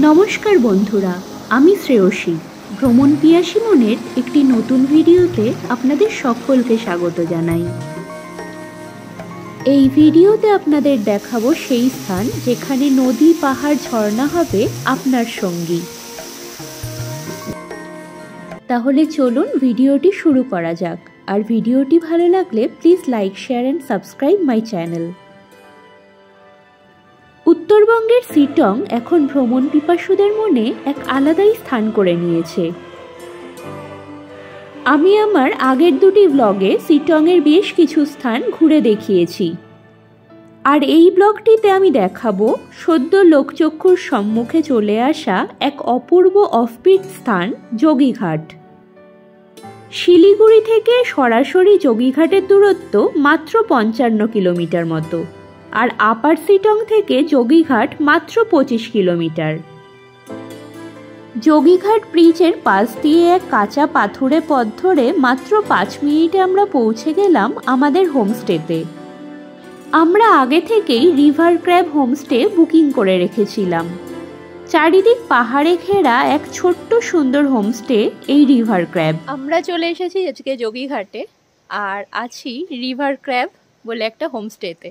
নমস্কার বন্ধুরা, আমি শ্রেয়সী। ভ্রমণ পিয়াসী মনের একটি নতুন ভিডিওতে আপনাদের সকলকে স্বাগত জানাই। এই ভিডিওতে আপনাদের দেখাবো সেই স্থান যেখানে নদী, পাহাড়, ঝর্ণা হবে আপনার সঙ্গী। তাহলে চলুন ভিডিওটি শুরু করা যাক। আর ভিডিওটি ভালো লাগলে please like, share and subscribe my channel. উত্তরবঙ্গের সিটং এখন ভ্রমণ পিপাসুদের মনে এক আলাদাই স্থান করে নিয়েছে। আমি আমার আগের দুটি ব্লগে সিটংয়ের বেশ কিছু স্থান ঘুরে দেখিয়েছি, আর এই ব্লগটিতে আমি দেখাবো সদ্য লোকচক্ষুর সম্মুখে চলে আসা এক অপূর্ব অফবিট স্থান যোগীঘাট। শিলিগুড়ি থেকে সরাসরি যোগীঘাটের দূরত্ব মাত্র 55 কিলোমিটার মতো, আর আপার সিটং থেকে যোগীঘাট মাত্র 25 কিলোমিটার। যোগীঘাট ব্রিজের পাশ দিয়ে এক কাঁচা পাথুরে পথ ধরে মাত্র 5 মিনিটে আমরা পৌঁছে গেলাম আমাদের হোমস্টেতে। আমরা আগে থেকেই রিভার ক্র্যাব হোমস্টে বুকিং করে রেখেছিলাম। চারিদিক পাহাড়ে ঘেরা এক ছোট্ট সুন্দর হোমস্টে এই রিভার ক্র্যাব। আমরা চলে এসেছি আজকে যোগীঘাটে, আর আছি রিভার ক্র্যাব বলে একটা হোমস্টেতে।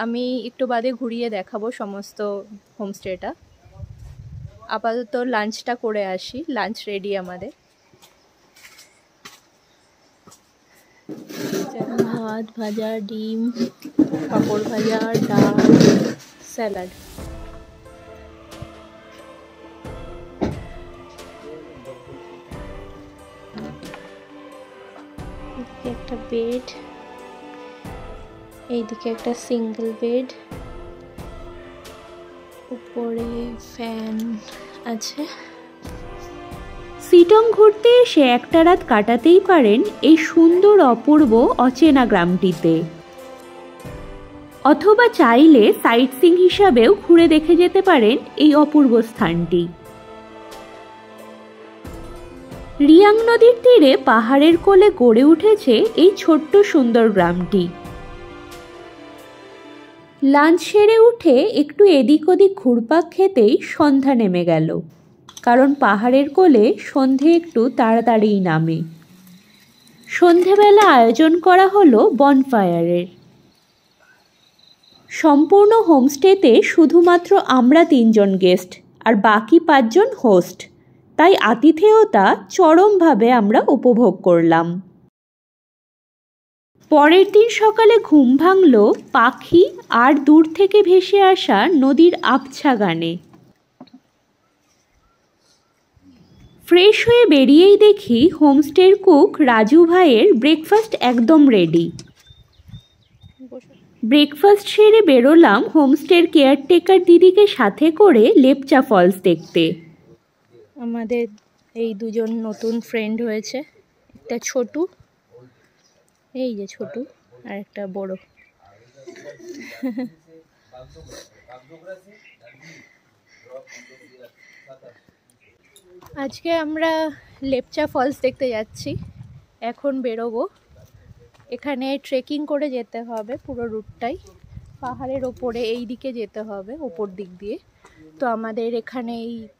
আমি একটু বাদে ঘুরিয়ে দেখাবো সমস্ত হোমস্টেটা। আপাতত লাঞ্চটা করে আসি, লাঞ্চ রেডি আমাদের। ভাত, ভাজা, ডিম, পাঁপড় ভাজা, ডাল, স্যালাড। একটা বেড, এইদিকে একটা সিঙ্গেল বেড, উপরে ফ্যান আছে। সিটং ঘুরতে এসে একটা রাত কাটাতেই পারেন এই সুন্দর অপূর্ব অচেনা গ্রামটিতে, অথবা চাইলে সাইট সিং হিসাবেও ঘুরে দেখে যেতে পারেন এই অপূর্ব স্থানটি। রিয়াং নদীর তীরে পাহাড়ের কোলে গড়ে উঠেছে এই ছোট্ট সুন্দর গ্রামটি। লাঞ্চ সেরে উঠে একটু এদিক ওদিক ঘুরপাক খেতেই সন্ধ্যা নেমে গেল, কারণ পাহাড়ের কোলে সন্ধে একটু তাড়াতাড়িই নামে। সন্ধেবেলা আয়োজন করা হলো বনফায়ারের। সম্পূর্ণ হোমস্টেতে শুধুমাত্র আমরা 3 জন গেস্ট আর বাকি 5 জন হোস্ট, তাই আতিথেয়তা চরমভাবে আমরা উপভোগ করলাম। পরের দিন সকালে ঘুম ভাঙল পাখি আর দূর থেকে ভেসে আসা নদীর আবছা গানে। ফ্রেশ হয়ে বেরিয়েই দেখি হোমস্টের কুক রাজু ভাইয়ের ব্রেকফাস্ট একদম রেডি। ব্রেকফাস্ট সেরে বেরোলাম হোমস্টের কেয়ারটেকার দিদিকে সাথে করে লেপচা ফলস দেখতে। আমাদের এই দুজন নতুন ফ্রেন্ড হয়েছে, একটা ছোটু, এই যে ছোটু, আর একটা বড়। আজকে আমরা লেপচা ফলস দেখতে যাচ্ছি। এখন বেরোবো। এখানে ট্রেকিং করে যেতে হবে পুরো রুটটাই, পাহাড়ের ওপরে এই দিকে যেতে হবে, ওপর দিক দিয়ে। তো আমাদের এখানে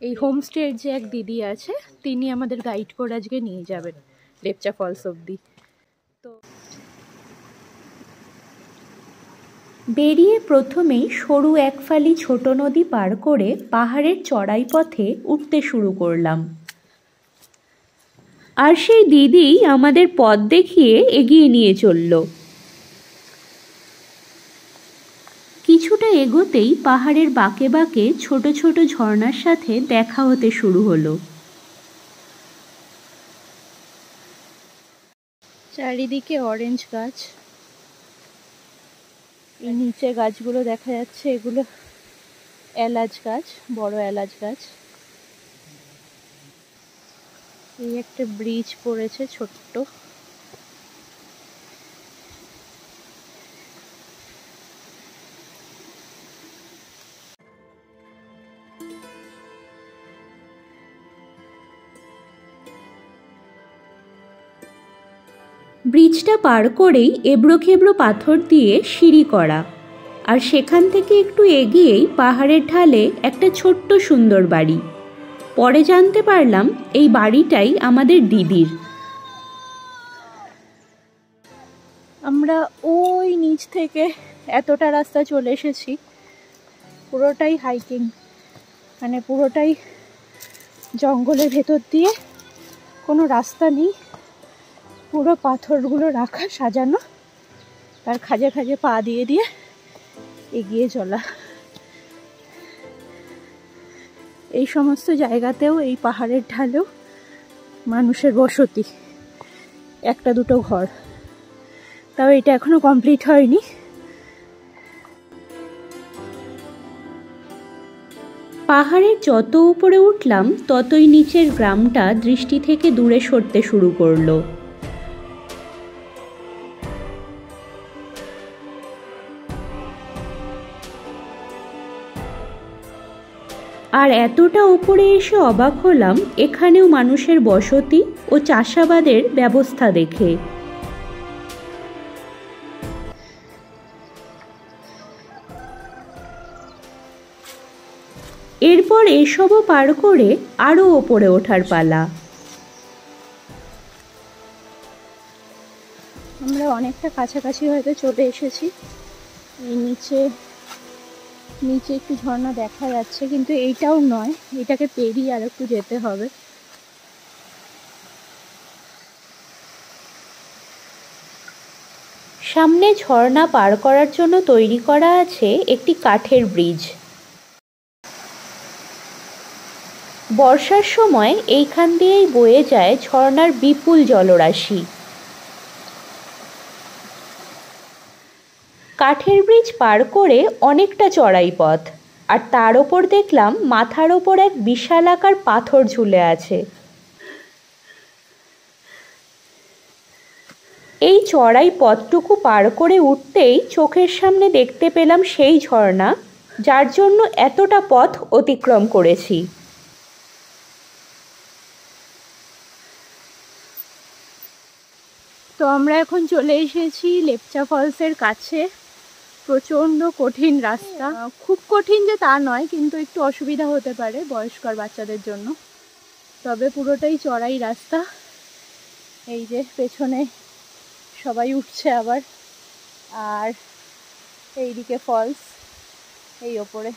এই হোমস্টের যে এক দিদি আছে, তিনি আমাদের গাইড করে আজকে নিয়ে যাবেন লেপচা ফলস অবধি। তো বেরিয়ে প্রথমেই সরু এক ফালি ছোট নদী পার করে পাহাড়ের চড়াই পথে উঠতে শুরু করলাম। আর সেই দিদি আমাদের পথ দেখিয়ে এগিয়ে নিয়ে চলল। কিছুটা এগোতেই পাহাড়ের বাঁকে বাঁকে ছোট ছোট ঝর্ণার সাথে দেখা হতে শুরু হলো। চারিদিকে অরেঞ্জ গাছ, এই নিচে গাছগুলো দেখা যাচ্ছে, এগুলো এলাচ গাছ, বড় এলাচ গাছ। এই একটা ব্রিজ পড়েছে ছোট্ট। ব্রিজটা পার করেই এবড়ো খেবড়ো পাথর দিয়ে সিঁড়ি করা। আর সেখান থেকে একটু এগিয়েই পাহাড়ের ঢালে একটা ছোট্ট সুন্দর বাড়ি। পরে জানতে পারলাম এই বাড়িটাই আমাদের দিদির। আমরা ওই নিচ থেকে এতটা রাস্তা চলে এসেছি, পুরোটাই হাইকিং, মানে পুরোটাই জঙ্গলের ভেতর দিয়ে, কোনো রাস্তা নেই, পুরো পাথরগুলো রাখা সাজানো, তার খাজে খাজে পা দিয়ে দিয়ে এগিয়ে চলা। এই সমস্ত জায়গাতেও, এই পাহাড়ের ঢালেও মানুষের বসতি, একটা দুটো ঘর, তাও এটা এখনো কমপ্লিট হয়নি। পাহাড়ের যত উপরে উঠলাম ততই নিচের গ্রামটা দৃষ্টি থেকে দূরে সরতে শুরু করলো। আর এতটা উপরে এসে অবাক হলাম এখানেও মানুষের বসতি ও চাষাবাদের ব্যবস্থা দেখে। এরপর এসবও পার করে আরো ওপরে ওঠার পালা। আমরা অনেকটা কাছাকাছি হয়তো চলে এসেছি। এই নিচে একটু ঝর্ণা দেখা যাচ্ছে, কিন্তু এইটাও নয়, এটাকে পেরিয়ে আর একটু যেতে হবে। সামনে ঝর্ণা পার করার জন্য তৈরি করা আছে একটি কাঠের ব্রিজ। বর্ষার সময় এইখান দিয়েই বয়ে যায় ঝর্ণার বিপুল জলরাশি। কাঠের ব্রিজ পার করে অনেকটা চড়াই পথ, আর তার ওপর দেখলাম মাথার ওপর এক বিশালাকার পাথর ঝুলে আছে। এই চড়াই পথটুকু পার করে উঠতেই চোখের সামনে দেখতে পেলাম সেই ঝর্ণা, যার জন্য এতটা পথ অতিক্রম করেছি। তো আমরা এখন চলে এসেছি লেপচা ফলসের কাছে। প্রচণ্ড কঠিন রাস্তা, খুব কঠিন যে তা নয়, কিন্তু একটু অসুবিধা হতে পারে বয়স্ক বাচ্চাদের জন্য, তবে পুরোটাই চড়াই রাস্তা। এই যে পেছনে সবাই উঠছে আবার, আর এইদিকে ফলস, এই ওপরে।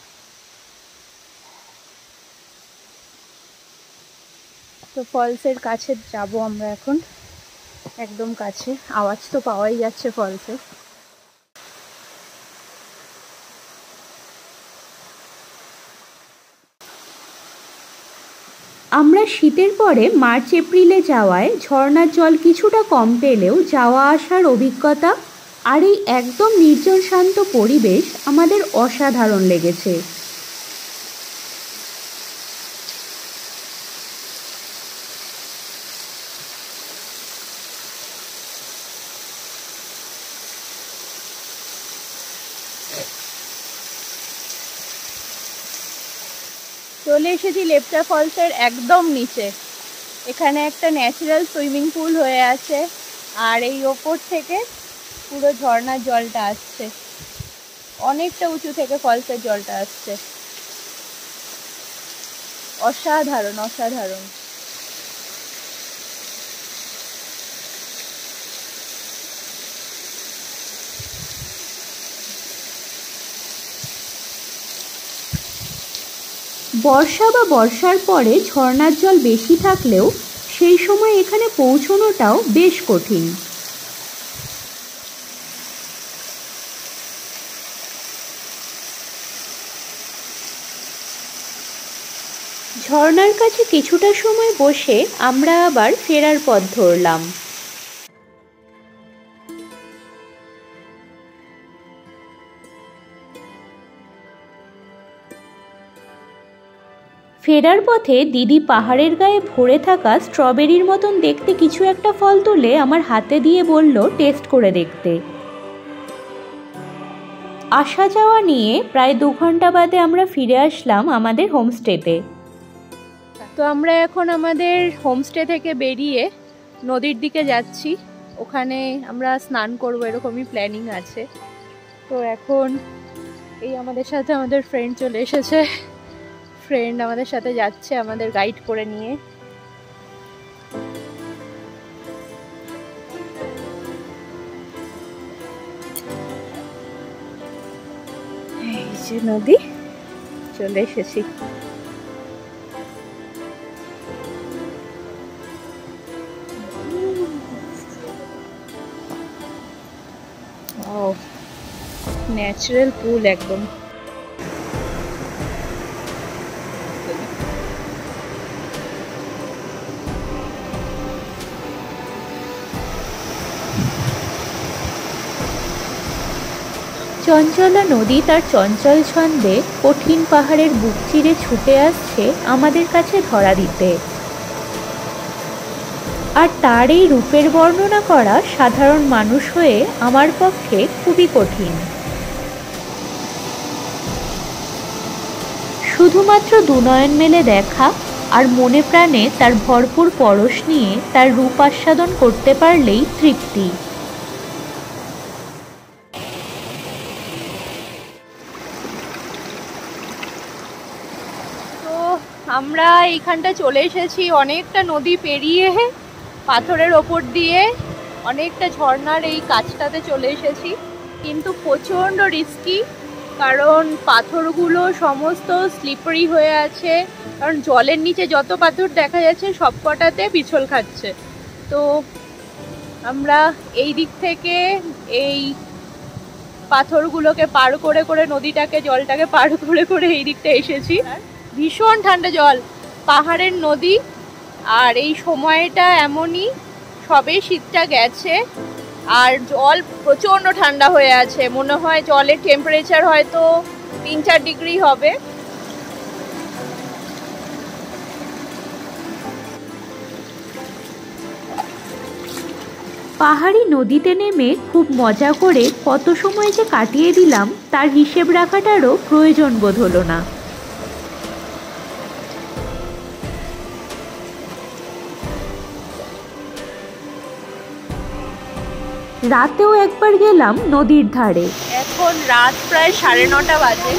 তো ফলসের কাছে যাব আমরা এখন, একদম কাছে, আওয়াজ তো পাওয়াই যাচ্ছে ফলসে। আমরা শীতের পরে মার্চ এপ্রিলে যাওয়ায় ঝর্ণার জল কিছুটা কম পেলেও যাওয়া আসার অভিজ্ঞতা আর এই একদম নির্জন শান্ত পরিবেশ আমাদের অসাধারণ লেগেছে। চলে এসেছি লেপচা ফলসের একদম নিচে। এখানে একটা ন্যাচারাল সুইমিং পুল হয়ে আছে, আর এই ওপর থেকে পুরো ঝর্ণার জলটা আসছে, অনেকটা উঁচু থেকে ফলসের জলটা আসছে। অসাধারণ অসাধারণ। বর্ষা বা বর্ষার পরে ঝর্ণার জল বেশি থাকলেও সেই সময় এখানে পৌঁছানোটাও বেশ কঠিন। ঝর্ণার কাছে কিছুটা সময় বসে আমরা আবার ফেরার পথ ধরলাম। ফেরার পথে দিদি পাহাড়ের গায়ে ভরে থাকা স্ট্রবেরির মতন দেখতে কিছু একটা ফল তুলে আমার হাতে দিয়ে বলল টেস্ট করে দেখতে। আসা যাওয়া নিয়ে প্রায় 2 ঘন্টা বাদে আমরা ফিরে আসলাম আমাদের হোমস্টেতে। তো আমরা এখন আমাদের হোমস্টে থেকে বেরিয়ে নদীর দিকে যাচ্ছি, ওখানে আমরা স্নান করবো এরকমই প্ল্যানিং আছে। তো এখন এই আমাদের সাথে আমাদের ফ্রেন্ড চলে এসেছে, ফ্রেন্ড আমাদের সাথে যাচ্ছে আমাদের গাইড করে নিয়ে। এই যে নদী, চলে এসেছি। ন্যাচারাল পুল একদম। চঞ্চলা নদী তার চঞ্চল ছন্দে কঠিন পাহাড়ের বুক চিরে ছুটে আসছে আমাদের কাছে ধরা দিতে। আর তার এই রূপের বর্ণনা করা সাধারণ মানুষ হয়ে আমার পক্ষে খুবই কঠিন। শুধুমাত্র দুনয়ন মেলে দেখা আর মনে প্রাণে তার ভরপুর পরশ নিয়ে তার রূপ আস্বাদন করতে পারলেই তৃপ্তি। তো আমরা এইখানটা চলে এসেছি অনেকটা নদী পেরিয়ে, পাথরের ওপর দিয়ে অনেকটা ঝর্ণার এই কাছটাতে চলে এসেছি, কিন্তু প্রচণ্ড রিস্কি, কারণ পাথরগুলো সমস্ত স্লিপারি হয়ে আছে, কারণ জলের নিচে যত পাথর দেখা যাচ্ছে সব কটাতে পিছল খাচ্ছে। তো আমরা এই দিক থেকে এই পাথরগুলোকে পার করে করে নদীটাকে, জলটাকে পার করে করে এই দিকটা এসেছি। ভীষণ ঠান্ডা জল, পাহাড়ের নদী, আর এই সময়টা এমনই, সবে শীতটা গেছে আর জল প্রচণ্ড ঠান্ডা হয়ে আছে। মনে হয় জলের টেম্পারেচার হয়তো 3-4 ডিগ্রি হবে। পাহাড়ি নদীতে নেমে খুব মজা করে কত সময় যে কাটিয়ে দিলাম তার হিসেব রাখাটারও প্রয়োজন বোধ হলো না। রাতেও একবার গেলাম নদীর ধারে। এখন রাত প্রায় 9:30 বাজে,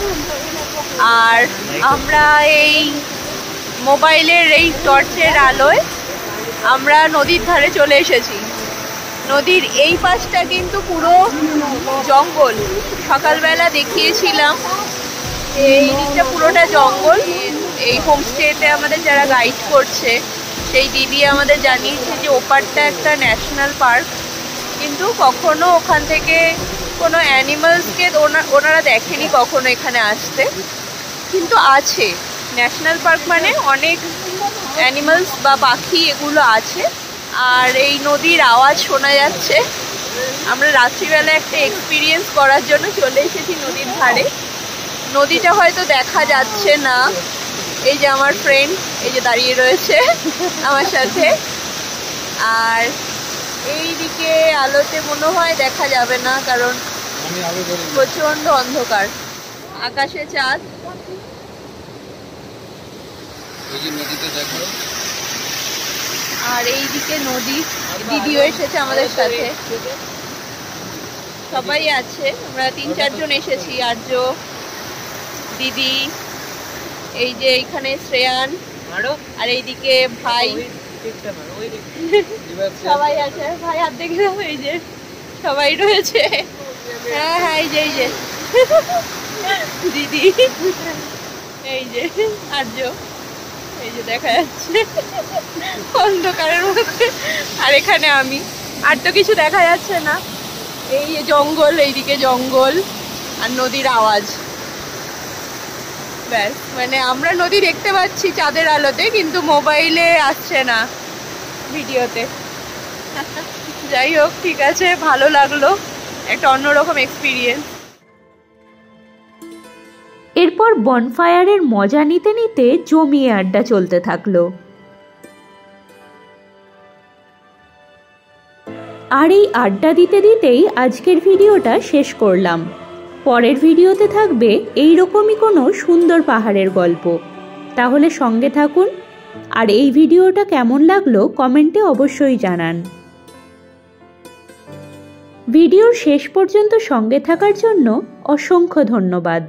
আর আমরা এই মোবাইলের এই টর্চের আলোয় আমরা নদীর ধারে চলে এসেছি। নদীর এই পাশটা কিন্তু পুরো জঙ্গল, সকালবেলা দেখিয়েছিলাম এই দিকটা পুরোটা জঙ্গল। এই হোমস্টেতে আমাদের যারা গাইড করছে সেই দিদি আমাদের জানিয়েছে যে ওপারটা একটা ন্যাশনাল পার্ক, কিন্তু কখনো ওখান থেকে কোনো অ্যানিমালসকে ওনারা দেখেনি কখনো এখানে আসতে, কিন্তু আছে। ন্যাশনাল পার্ক মানে অনেক অ্যানিমালস বা পাখি এগুলো আছে, আর এই নদীর আওয়াজ শোনা যাচ্ছে। আমরা রাত্রিবেলা একটা এক্সপিরিয়েন্স করার জন্য চলে এসেছি নদীর ধারে। নদীটা হয়তো দেখা যাচ্ছে না, এই যে আমার ফ্রেন্ড এই যে দাঁড়িয়ে রয়েছে আমার সাথে, আর এই দিকে আলোতে মনে হয় দেখা যাবে না, কারণ প্রচণ্ড অন্ধকার, আকাশে চাঁদ। আর এই দিকে নদী, দিদিও এসেছে আমাদের সাথে, সবাই আছে, আমরা 3-4 জন এসেছি, আর্য, দিদি, এই যে এইখানে শ্রেয়ান, আর এইদিকে ভাই, সবাই আছে। ভাই হাত দেখে দাও, এই যে সবাই রয়েছে। হ্যাঁ হ্যাঁ, এই যে দিদি, এই যে আর্য, এই যে দেখা যাচ্ছে অন্ধকারের মধ্যে, আর এখানে আমি, আর তো কিছু দেখা যাচ্ছে না। এই যে জঙ্গল, এইদিকে জঙ্গল আর নদীর আওয়াজ, ব্যাস। মানে আমরা নদী দেখতে পাচ্ছি চাঁদের আলোতে, কিন্তু মোবাইলে আসছে না, ভিডিওতে। যাই হোক, ঠিক আছে, ভালো লাগলো, একটা অন্যরকম এক্সপিরিয়েন্স। এরপর বনফায়ারের মজা নিতে নিতে জমিয়ে আড্ডা চলতে থাকলো। আর এই আড্ডা দিতে দিতেই আজকের ভিডিওটা শেষ করলাম। পরের ভিডিওতে থাকবে এইরকমই কোনো সুন্দর পাহাড়ের গল্প, তাহলে সঙ্গে থাকুন। আর এই ভিডিওটা কেমন লাগলো কমেন্টে অবশ্যই জানান। ভিডিওর শেষ পর্যন্ত সঙ্গে থাকার জন্য অসংখ্য ধন্যবাদ।